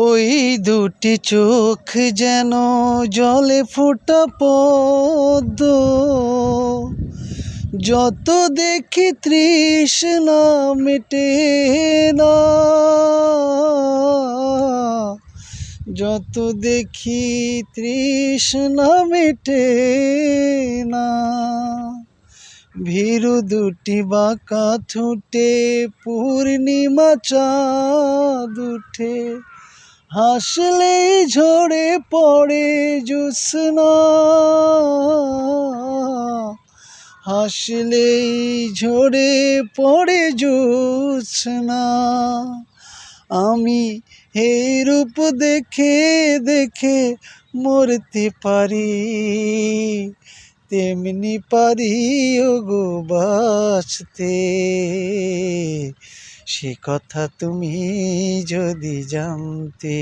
ওই দুটি চোখ যেন জলে ফোটা পদ্ম, যত দেখি তৃষ্ণা মেটে না, যত দেখি তৃষ্ণা মেটে না। ভীরু দুটি বাঁকা ঠোঁটে পূর্ণিমা চাঁদ উঠে, হাসলেই ঝরে পড়ে জ্যোৎস্না, হাসলেই ঝরে পড়ে জ্যোৎস্না। আমি এই রূপ দেখে দেখে মরতে পারি, তেমনি পারি ওগো বাঁচতে। সে কথা তুমি যদি জানতে।